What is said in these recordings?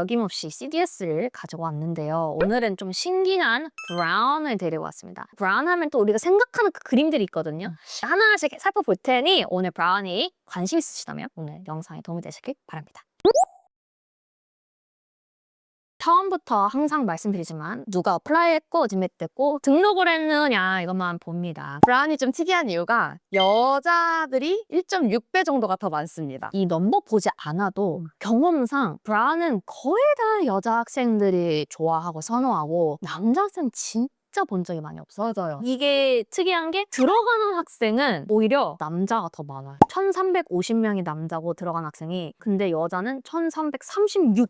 여김없이 CDS를 가지고 왔는데요. 오늘은 좀 신기한 브라운을 데리고 왔습니다. 브라운 하면 또 우리가 생각하는 그 그림들이 있거든요. 하나씩 살펴볼 테니 오늘 브라운이 관심 있으시다면 오늘 영상에 도움이 되시길 바랍니다. 처음부터 항상 말씀드리지만 누가 어플라이했고 지met됐고 등록을 했느냐 이것만 봅니다. 브라운이 좀 특이한 이유가 여자들이 1.6배 정도가 더 많습니다. 이 넘버 보지 않아도 경험상 브라운은 거의 다 여자 학생들이 좋아하고 선호하고 남자 학생 진짜 본 적이 많이 없어요. 맞아요. 이게 특이한 게 들어가는 학생은 오히려 남자가 더 많아요. 1350명이 남자고 들어간 학생이 근데 여자는 1336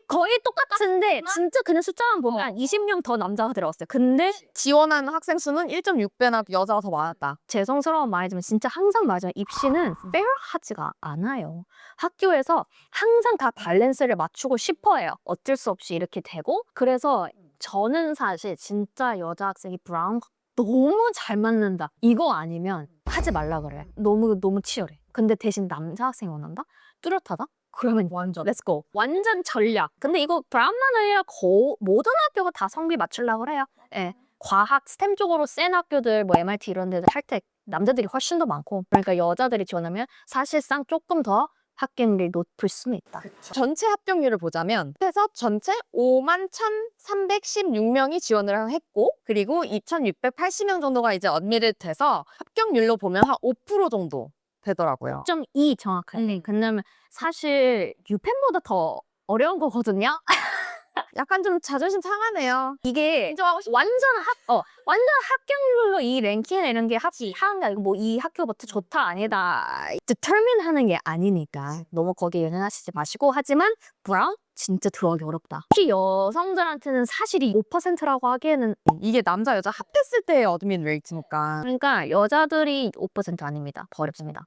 거의 똑같은데 진짜 그냥 숫자만 보면 20명 더 남자가 들어갔어요. 근데 지원하는 학생 수는 1.6배나 여자가 더 많았다. 죄송스러운 말이지만 진짜 항상 말하지만 입시는 페어하지가 않아요. 학교에서 항상 다 밸런스를 맞추고 싶어 해요. 어쩔 수 없이 이렇게 되고 그래서 저는 사실 진짜 여자 학생이 브라운 너무 잘 맞는다. 이거 아니면 하지 말라 그래. 너무 치열해. 근데 대신 남자 학생이 원한다? 뚜렷하다? 그러면 완전 렛츠고. 완전 전략. 근데 이거 브라운만 아니라 모든 학교가 다 성비 맞추려고 그래요. 예. 과학, 스템 쪽으로 센 학교들, 뭐 MIT 이런 데들 할 때 남자들이 훨씬 더 많고 그러니까 여자들이 지원하면 사실상 조금 더 합격률이 높을 수는 있다. 전체 합격률을 보자면 해서 전체 51,316명이 지원을 했고 그리고 2,680명 정도가 이제 언미를 돼서 합격률로 보면 한 5% 정도 되더라고요. 6.2 정확하게. 근데 사실 유펜보다 더 어려운 거거든요. 약간 좀 자존심 상하네요. 이게 인정하고 싶 완전 합격률로 이 랭킹 이런 게 하는 게 아니고 뭐 이 학교부터 좋다 아니다 determine 하는 게 아니니까 너무 거기에 연연하시지 마시고 하지만 브라운 진짜 들어가기 어렵다. 특히 여성들한테는 사실이 5%라고 하기에는 이게 남자 여자 합했을 때의 어드민 레이트니까. 그러니까 여자들이 5% 아닙니다. 더 어렵습니다.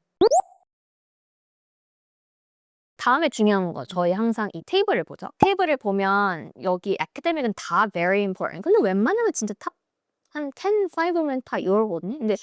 다음에 중요한 거 저희 항상 이 테이블을 보죠. 테이블을 보면 여기 academic은 다 very important. 근데 웬만하면 진짜 한 10, 5면 다 이러거든요. 근데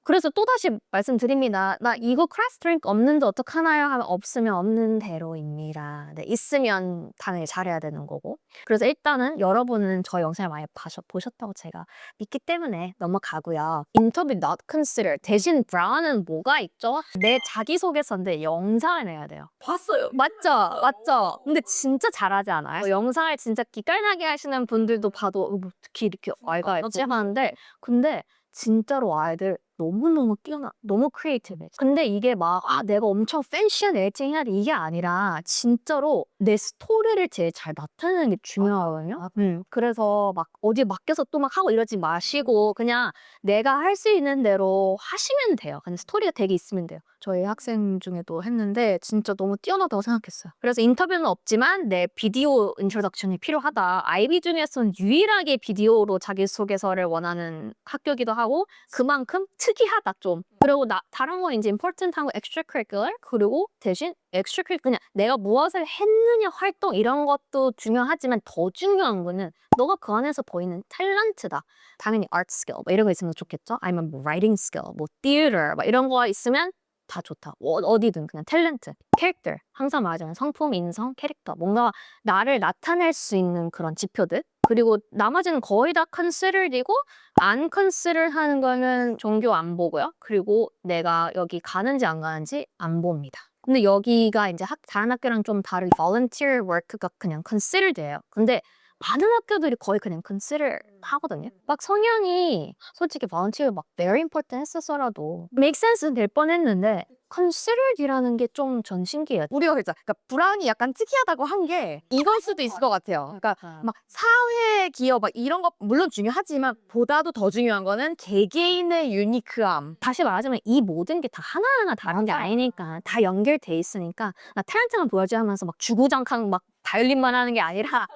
그래서 또다시 말씀드립니다. 나 이거 클래스 드링크 없는데 어떡하나요? 하면 없으면 없는 대로입니다. 네, 있으면 당연히 잘해야 되는 거고. 그래서 일단은 여러분은 저 영상을 많이 보셨다고 제가 믿기 때문에 넘어가고요. 인터뷰 not consider. 대신 브라운은 뭐가 있죠? 내 자기소개서인데 영상을 내야 돼요. 봤어요. 맞죠? 근데 진짜 잘하지 않아요? 영상을 진짜 기깔나게 하시는 분들도 봐도 뭐 특히 이렇게 알가 있지 하는데 근데 진짜로 아이들 너무너무 뛰어나, 너무 크리에이티브해. 근데 이게 막, 내가 엄청 팬시한 에디팅 해야 돼. 이게 아니라, 진짜로 내 스토리를 제일 잘 나타내는 게 중요하거든요. 그래서 막, 어디 맡겨서 또 막 하고 이러지 마시고, 그냥 내가 할 수 있는 대로 하시면 돼요. 그냥 스토리가 되게 있으면 돼요. 저희 학생 중에도 했는데, 진짜 너무 뛰어나다고 생각했어요. 그래서 인터뷰는 없지만, 내 비디오 인트로덕션이 필요하다. IB 중에서는 유일하게 비디오로 자기소개서를 원하는 학교기도 하고, 그만큼 특이하다 좀. 그리고 다른 건 이제 important한 거 extracurricular 그리고 대신 extracurricular 그냥 내가 무엇을 했느냐 활동 이런 것도 중요하지만 더 중요한 거는 너가 그 안에서 보이는 탤런트다. 당연히 art skill 뭐 이런 거 있으면 좋겠죠. 아니면 뭐 writing skill, 뭐 theater 막 이런 거 있으면 다 좋다. 어디든 그냥 탤런트, 캐릭터 항상 말하잖아요. 성품, 인성, 캐릭터 뭔가 나를 나타낼 수 있는 그런 지표들 그리고 나머지는 거의 다 considered이고 안 consider 하는 거는 종교 안 보고요. 그리고 내가 여기 가는지 안 가는지 안 봅니다. 근데 여기가 이제 다른 학교랑 좀 다른 volunteer work가 그냥 considered예요. 근데 많은 학교들이 거의 그냥 consider 하거든요. 막 성향이 솔직히 volunteer 막 very important 했었어라도 make sense 될 뻔했는데 considered이라는 게 좀 전 신기해요. 우리가 그랬죠. 그러니까 브라운이 약간 특이하다고 한 게 이걸 수도 있을 것 같아요. 그러니까 막 사회 기업 막 이런 거 물론 중요하지만 보다도 더 중요한 거는 개개인의 유니크함. 다시 말하자면 이 모든 게 다 하나하나 다른 게 아니니까 다 연결돼 있으니까 나 탤런트만 보여줘야 하면서 막 주구장창 막 바이올린만 하는 게 아니라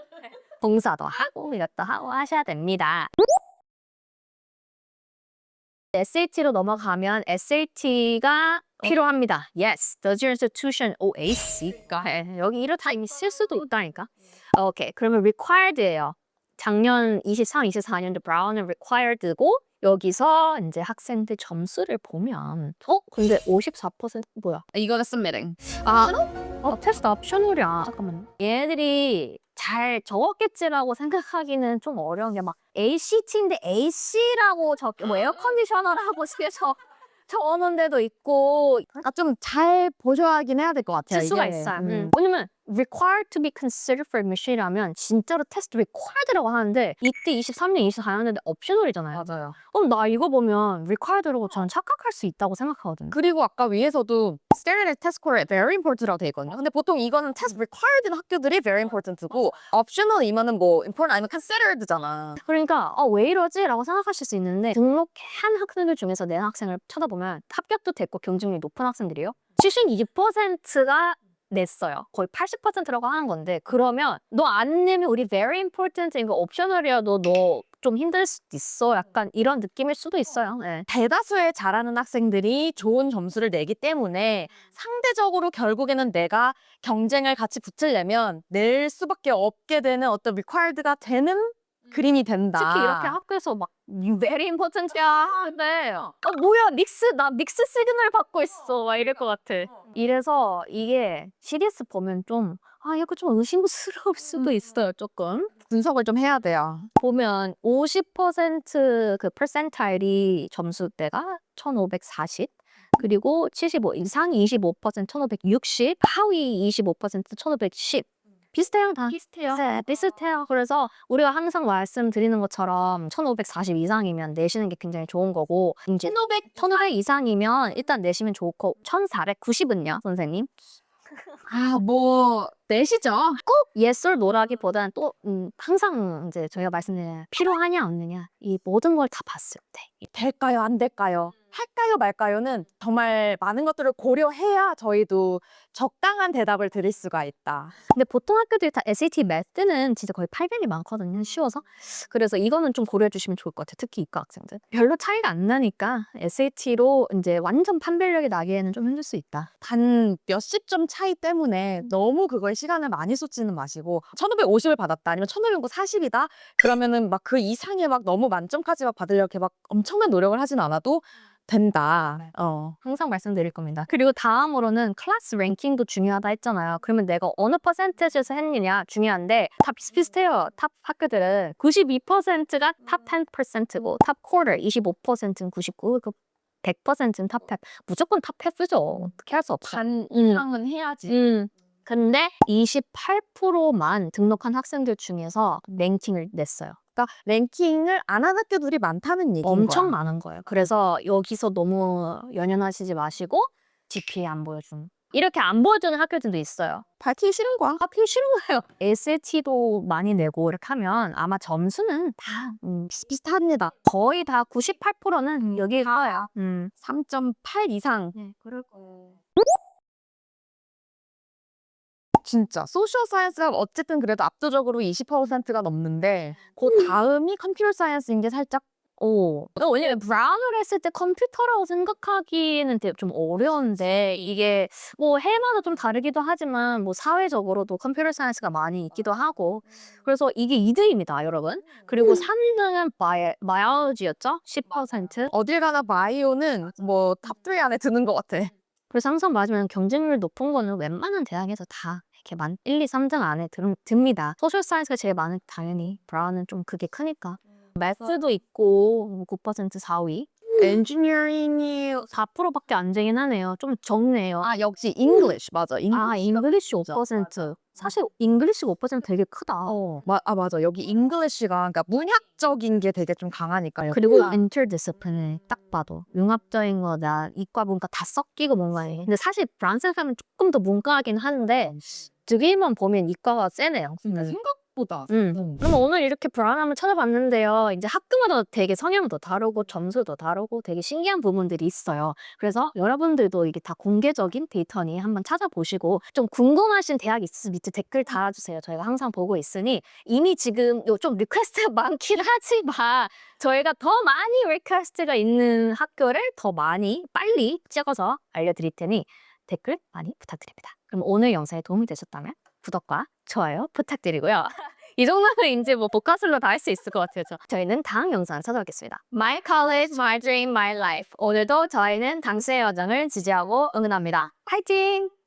봉사도 하고 이것도 하고 하셔야 됩니다. SAT로 넘어가면 SAT가 필요합니다. Yes. Does your institution OAC가 여기 이렇다 이미 쓸 수도 있다니까. 오케이. 그러면 required예요. 작년 23, 24년도 브라운은 required고 여기서 이제 학생들 점수를 보면 근데 54% 뭐야? 이거는 submitting. 테스트 옵셔널이야. 잠깐만. 얘네들이 잘 적었겠지라고 생각하기는 좀 어려운 게 막 ACT인데 AC라고 뭐 에어컨디셔너라고 적어놓은 데도 있고 좀 잘 보셔야긴 해야 될 것 같아요. 실수가 이게. 있어요. 왜냐면 required to be considered for admission이라면 진짜로 테스트 required라고 하는데 이때 23년, 24년인데 옵셔널이잖아요. 맞아요. 나 이거 보면 required라고 저는 착각할 수 있다고 생각하거든요. 그리고 아까 위에서도 standardized test score very important라고 돼 있거든요. 근데 보통 이거는 test required인 학교들이 very important고 optional이면은 뭐 important 아니면 considered잖아. 그러니까 왜 이러지? 라고 생각하실 수 있는데 등록한 학생들 중에서 낸 학생을 쳐다보면 합격도 됐고 경쟁률이 높은 학생들이요. 72%가 냈어요. 거의 80%라고 하는 건데 그러면 너 안 내면 우리 very important 이거 옵셔널이어도 너 좀 힘들 수도 있어. 약간 이런 느낌일 수도 있어요. 네. 대다수의 잘하는 학생들이 좋은 점수를 내기 때문에 상대적으로 결국에는 내가 경쟁을 같이 붙으려면 낼 수밖에 없게 되는 어떤 required가 되는 그림이 된다. 특히 이렇게 학교에서 막 very important야 하는데 뭐야 나 믹스 시그널 받고 있어 막 이럴 것 같아. 이래서 이게 CDS 보면 좀 약간 좀 의심스러울 수도 있어요 조금. 분석을 좀 해야 돼요. 보면 50%그 퍼센타일이 점수대가 1540 그리고 75 이상이 25% 1560 하위 25% 1510 비슷해요 다. 비슷해요. 네, 비슷해요. 그래서 우리가 항상 말씀드리는 것처럼 1540 이상이면 내시는 게 굉장히 좋은 거고 이제 1500 이상이면 일단 내시면 좋고 1490은요 선생님? 뭐 내시죠. 꼭 yes or no라기보다는 또 항상 이제 저희가 말씀드리는 필요하냐 없느냐 이 모든 걸 다 봤을 때 될까요? 안 될까요? 할까요? 말까요?는 정말 많은 것들을 고려해야 저희도 적당한 대답을 드릴 수가 있다. 근데 보통 학교들이 다 SAT Math는 진짜 거의 800이 많거든요. 쉬워서. 그래서 이거는 좀 고려해 주시면 좋을 것 같아요. 특히 이과 학생들. 별로 차이가 안 나니까 SAT로 이제 완전 판별력이 나기에는 좀 힘들 수 있다. 단 몇십 점 차이 때문에 너무 그거에 시간을 많이 쏟지는 마시고 1550을 받았다 아니면 1540이다 그러면은 막 그 이상의 막 너무 만점까지 막 받으려고 이렇게 막 엄청난 노력을 하진 않아도 된다. 항상 말씀드릴 겁니다. 그리고 다음으로는 클래스 랭킹도 중요하다 했잖아요. 그러면 내가 어느 퍼센테이지에서 했느냐 중요한데 다 비슷비슷해요. 탑 학교들은 92%가 탑 10%고 탑 쿼터 25%는 99, 그 100%는 탑 10. 무조건 탑 10죠. 어떻게 할 수 없어. 반 이상은 해야지. 근데 28%만 등록한 학생들 중에서 랭킹을 냈어요. 그러니까 랭킹을 안 한 학교들이 많다는 얘기인 엄청 거야. 많은 거예요. 그래서 여기서 너무 연연하시지 마시고 GPA 안 보여주는 이렇게 안 보여주는 학교들도 있어요. 밝히기 싫은 거야. 하필 싫은 거예요. SAT도 많이 내고 이렇게 하면 아마 점수는 다 비슷합니다. 거의 다 98%는 여기 가요. 3.8 이상. 네, 그럴 거예요. 진짜 소셜 사이언스가 어쨌든 그래도 압도적으로 20%가 넘는데 그 다음이 컴퓨터 사이언스인 게 살짝 왜냐면 브라운을 했을 때 컴퓨터라고 생각하기는 되게 좀 어려운데 이게 뭐 해마다 좀 다르기도 하지만 뭐 사회적으로도 컴퓨터 사이언스가 많이 있기도 하고 그래서 이게 2등입니다 여러분. 그리고 3등은 바이올로지였죠? 10%. 어딜 가나 바이오는 뭐 탑3 안에 드는 것 같아. 그래서 항상 맞으면 경쟁률 높은 거는 웬만한 대학에서 다 이렇게 1, 2, 3등 안에 듭니다. 소셜 사이언스가 제일 많은 당연히 브라운은 좀 그게 크니까. 매스도 있고 9% 4위. 엔지니어링이 4%밖에 안 되긴 하네요. 좀 적네요. 역시 English 맞아. 잉글리시 5%. 사실 잉글리시 5% 되게 크다. 맞아. 여기 English가 그러니까 문학적인 게 되게 좀 강하니까요. 그리고 interdisciplinary 딱 봐도 융합적인 거다. 이과 문과 다 섞이고 뭔가 해. 근데 사실 브라운 생각하면 조금 더 문과하긴 한데 저기만 보면 이과가 세네요. 생각보다. 그럼 오늘 이렇게 브라운 한번 찾아봤는데요. 이제 학교마다 되게 성향도 다르고 점수도 다르고 되게 신기한 부분들이 있어요. 그래서 여러분들도 이게 다 공개적인 데이터니 한번 찾아보시고 좀 궁금하신 대학 있으면 밑에 댓글 달아주세요. 저희가 항상 보고 있으니 이미 지금 좀 리퀘스트가 많긴 하지만 저희가 더 많이 리퀘스트가 있는 학교를 더 많이 빨리 찍어서 알려드릴 테니 댓글 많이 부탁드립니다. 그럼 오늘 영상에 도움이 되셨다면 구독과 좋아요 부탁드리고요. 이 정도는 이제 뭐 복가술로 다 할 수 있을 것 같아요. 저희는 다음 영상을 찾아뵙겠습니다. My college, my dream, my life. 오늘도 저희는 당신의 여정을 지지하고 응원합니다. 파이팅!